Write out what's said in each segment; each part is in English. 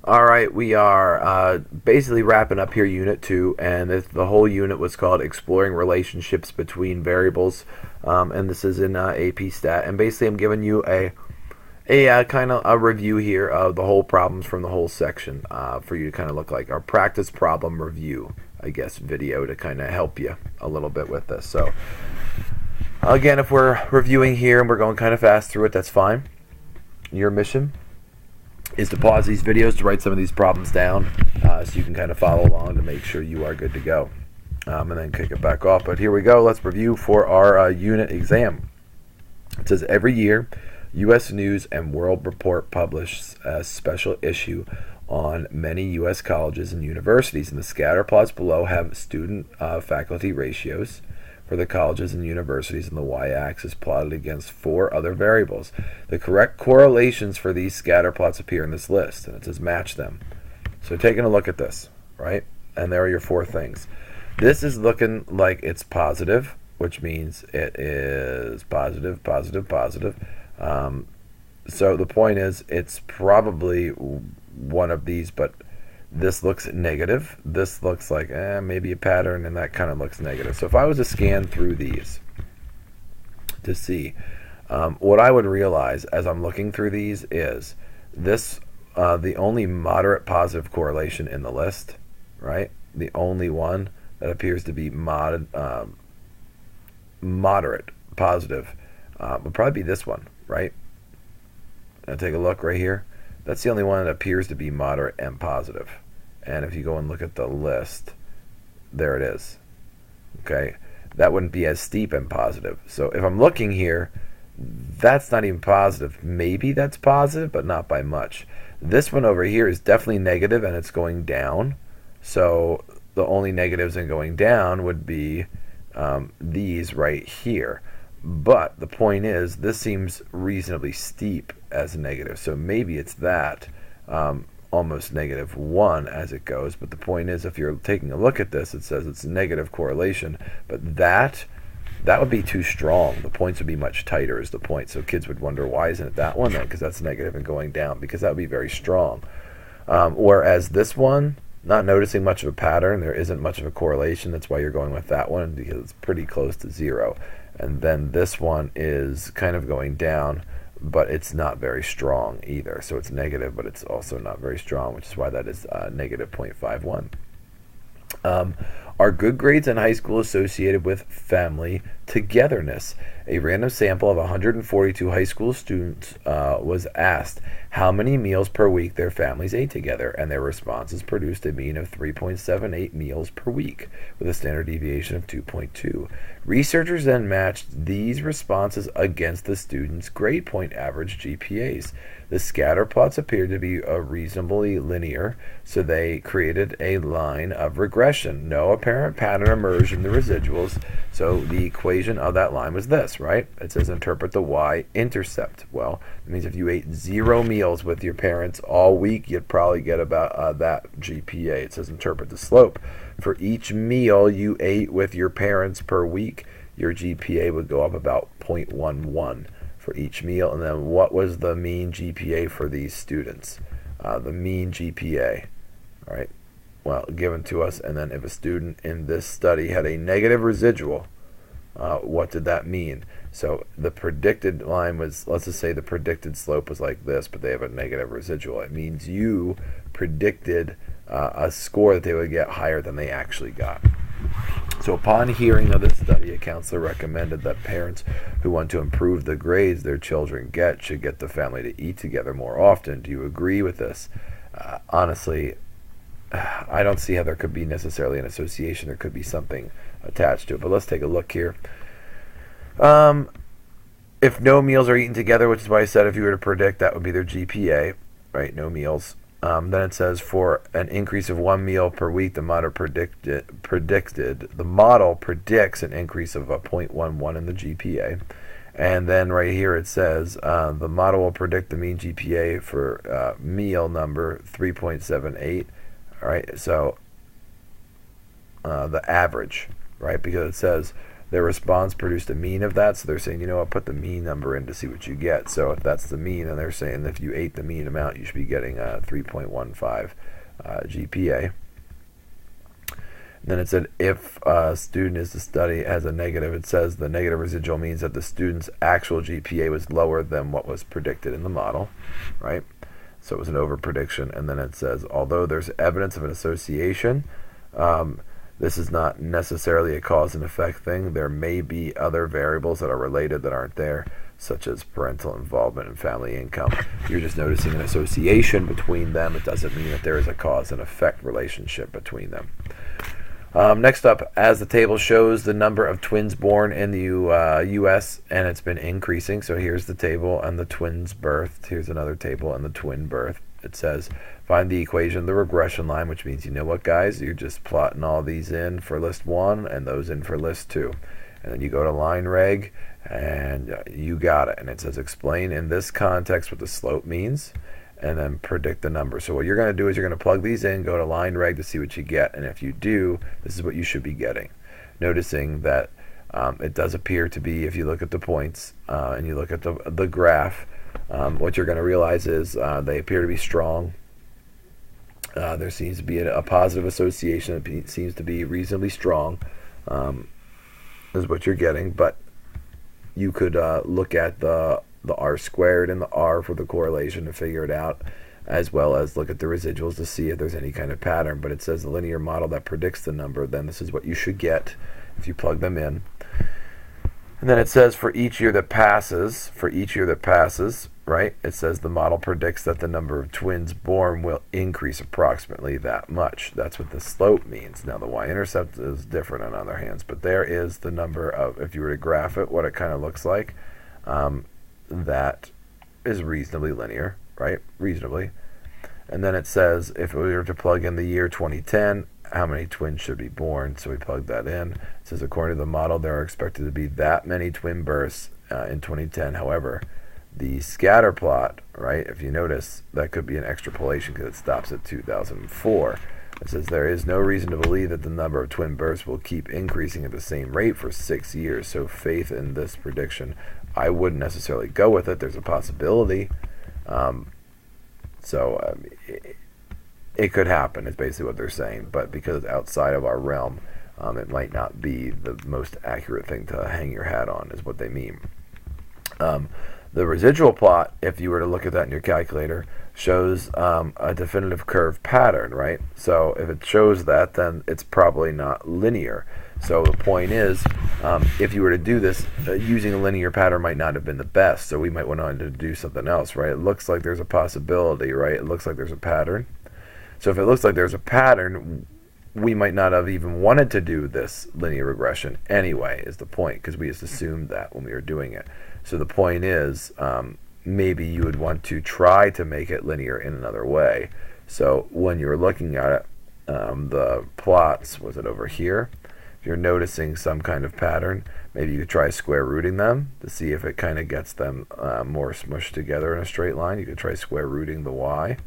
All right, we are basically wrapping up here Unit 2, and the whole unit was called Exploring Relationships Between Variables, and this is in AP Stat. And basically, I'm giving you a kind of a review here of the whole problems from the whole section for you to kind of look like our practice problem review, I guess, video to kind of help you a little bit with this. So, again, if we're reviewing here and we're going kind of fast through it, that's fine. Your mission is to pause these videos to write some of these problems down so you can kind of follow along to make sure you are good to go. And then kick it back off. But here we go. Let's review for our unit exam. It says every year, U.S. News and World Report publishes a special issue on many U.S. colleges and universities. And the scatter plots below have student-faculty ratios for the colleges and universities, and the y-axis plotted against 4 other variables. The correct correlations for these scatter plots appear in this list, and it says match them. So taking a look at this, right? And there are your 4 things. This is looking like it's positive, which means it is positive, positive, positive. So the point is it's probably one of these, but this looks negative. This looks like maybe a pattern, and that kind of looks negative. So if I was to scan through these to see, what I would realize as I'm looking through these is this the only moderate positive correlation in the list, right? The only one that appears to be moderate positive would probably be this one, right? Now take a look right here. That's the only one that appears to be moderate and positive. And if you go and look at the list, there it is. Okay, that wouldn't be as steep and positive. So if I'm looking here, that's not even positive. Maybe that's positive, but not by much. This one over here is definitely negative, and it's going down. So the only negatives in going down would be these right here. But the point is, this seems reasonably steep as a negative. So maybe it's that. Almost -1 as it goes, but the point is, if you're taking a look at this, it says it's negative correlation, but that would be too strong. The points would be much tighter is the point. So kids would wonder, why isn't it that one then? Because that's negative and going down, because that would be very strong. Whereas this one, not noticing much of a pattern, there isn't much of a correlation. That's why you're going with that one, because it's pretty close to 0. And then this one is kind of going down, but it's not very strong either. So it's negative, but it's also not very strong, which is why that is negative 0.51. Are good grades in high school associated with family togetherness? A random sample of 142 high school students was asked how many meals per week their families ate together, and their responses produced a mean of 3.78 meals per week with a standard deviation of 2.2. Researchers then matched these responses against the students' grade point average GPAs. The scatter plots appeared to be reasonably linear, so they created a line of regression. No apparent pattern emerged in the residuals, so the equation of that line was this, right? It says interpret the y-intercept. Well, it means if you ate 0 meals with your parents all week, you'd probably get about that GPA. It says interpret the slope. For each meal you ate with your parents per week, your GPA would go up about 0.11 for each meal. And then what was the mean GPA for these students? The mean GPA, all right, well, given to us. And then if a student in this study had a negative residual, what did that mean? So the predicted line was, let's just say the predicted slope was like this, but they have a negative residual. It means you predicted a score that they would get higher than they actually got. So upon hearing of this study, a counselor recommended that parents who want to improve the grades their children get should get the family to eat together more often. Do you agree with this? Honestly, I don't see how there could be necessarily an association. There could be something attached to it. But let's take a look here. If no meals are eaten together, which is why I said if you were to predict, that would be their GPA, right? No meals. Then it says for an increase of 1 meal per week, the model predicts an increase of a 0.11 in the GPA. And then right here it says the model will predict the mean GPA for meal number 3.78. All right, so the average, right? Because it says their response produced a mean of that, so they're saying, you know what, put the mean number in to see what you get. So if that's the mean, and they're saying if you ate the mean amount, you should be getting a 3.15 GPA. Then it said if a student is to study has a negative, it says the negative residual means that the student's actual GPA was lower than what was predicted in the model, right? So it was an over-prediction. And then it says, although there's evidence of an association, this is not necessarily a cause and effect thing. There may be other variables that are related that aren't there, such as parental involvement and family income. You're just noticing an association between them. It doesn't mean that there is a cause and effect relationship between them. Next up, as the table shows, the number of twins born in the U.S., and it's been increasing. So here's the table and the twins birthed. Here's another table and the twin birth. It says, find the equation, the regression line, which means, you know what, guys? You're just plotting all these in for list 1 and those in for list 2. And then you go to line reg, and you got it. And it says, explain in this context what the slope means, and then predict the number. So what you're going to do is you're going to plug these in, go to line reg to see what you get. And if you do, this is what you should be getting. Noticing that it does appear to be, if you look at the points and you look at the graph, what you're going to realize is they appear to be strong. There seems to be a positive association. It seems to be reasonably strong, is what you're getting. But you could look at the R squared and the R for the correlation to figure it out, as well as look at the residuals to see if there's any kind of pattern. But it says the linear model that predicts the number, then this is what you should get if you plug them in. And then it says for each year that passes, right, it says the model predicts that the number of twins born will increase approximately that much. That's what the slope means. Now the y-intercept is different on other hands, but there is the number of, if you were to graph it, what it kind of looks like. That is reasonably linear, right? Reasonably. And then it says if we were to plug in the year 2010, how many twins should be born? So we plug that in. It says according to the model, there are expected to be that many twin births in 2010. However, the scatter plot, right, if you notice, that could be an extrapolation because it stops at 2004. It says there is no reason to believe that the number of twin births will keep increasing at the same rate for 6 years. So faith in this prediction, I wouldn't necessarily go with it. There's a possibility. It could happen, is basically what they're saying. But because it's outside of our realm, it might not be the most accurate thing to hang your hat on, is what they mean. The residual plot, if you were to look at that in your calculator, shows a definitive curve pattern, right? So if it shows that, then it's probably not linear. So the point is, if you were to do this, using a linear pattern might not have been the best. So we might want to do something else, right? It looks like there's a possibility, right? It looks like there's a pattern. So if it looks like there's a pattern, we might not have even wanted to do this linear regression anyway, is the point, because we just assumed that when we were doing it. So the point is, maybe you would want to try to make it linear in another way. So when you're looking at it, the plots, was it over here? If you're noticing some kind of pattern, maybe you could try square rooting them to see if it kind of gets them more smushed together in a straight line. You could try square rooting the y,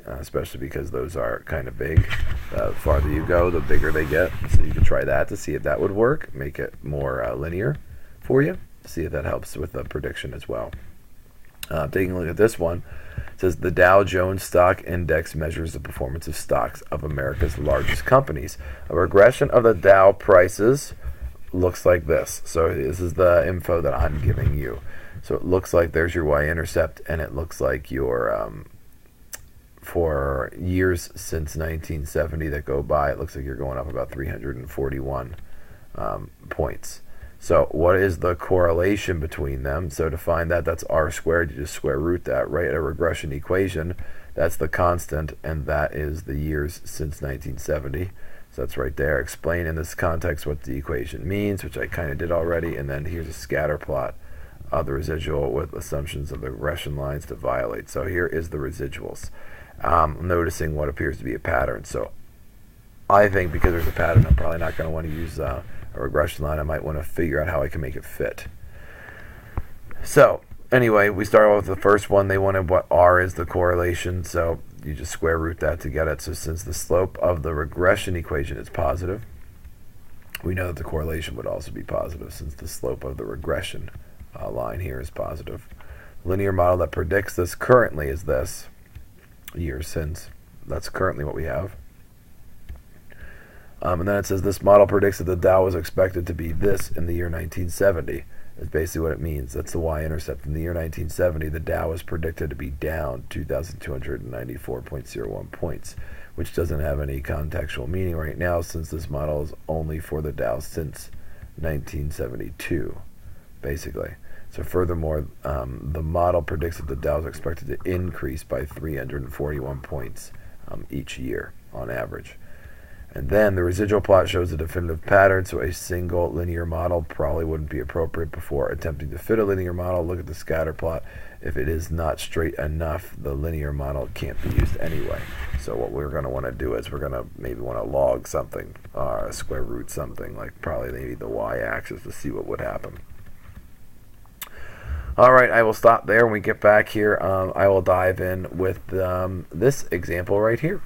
especially because those are kind of big. The farther you go, the bigger they get. So you can try that to see if that would work, make it more linear for you, see if that helps with the prediction as well. Taking a look at this one, it says the Dow Jones Stock Index measures the performance of stocks of America's largest companies. A regression of the Dow prices looks like this. So this is the info that I'm giving you. So it looks like there's your y-intercept, and it looks like your for years since 1970 that go by, it looks like you're going up about 341 points. So what is the correlation between them? So to find that, that's r squared. You just square root that, right? A regression equation, that's the constant, and that is the years since 1970. So that's right there. Explain in this context what the equation means, which I kind of did already, and then here's a scatter plot of the residual with assumptions of the regression lines to violate. So here is the residuals. Noticing what appears to be a pattern. So I think because there's a pattern, I'm probably not going to want to use a regression line. I might want to figure out how I can make it fit. So anyway, we start off with the first one. They wanted what R is the correlation, so you just square root that to get it. So since the slope of the regression equation is positive, we know that the correlation would also be positive since the slope of the regression line here is positive. The linear model that predicts this currently is this, years since. That's currently what we have. And then it says this model predicts that the Dow was expected to be this in the year 1970. That's basically what it means. That's the y-intercept. In the year 1970, the Dow is predicted to be down 2,294.01 points, which doesn't have any contextual meaning right now since this model is only for the Dow since 1972, basically. So furthermore, the model predicts that the Dow is expected to increase by 341 points each year on average. And then the residual plot shows a definitive pattern, so a single linear model probably wouldn't be appropriate before attempting to fit a linear model. Look at the scatter plot. If it is not straight enough, the linear model can't be used anyway. So what we're going to want to do is we're going to maybe want to log something, or square root something, like probably maybe the y-axis to see what would happen. All right, I will stop there. When we get back here, I will dive in with this example right here.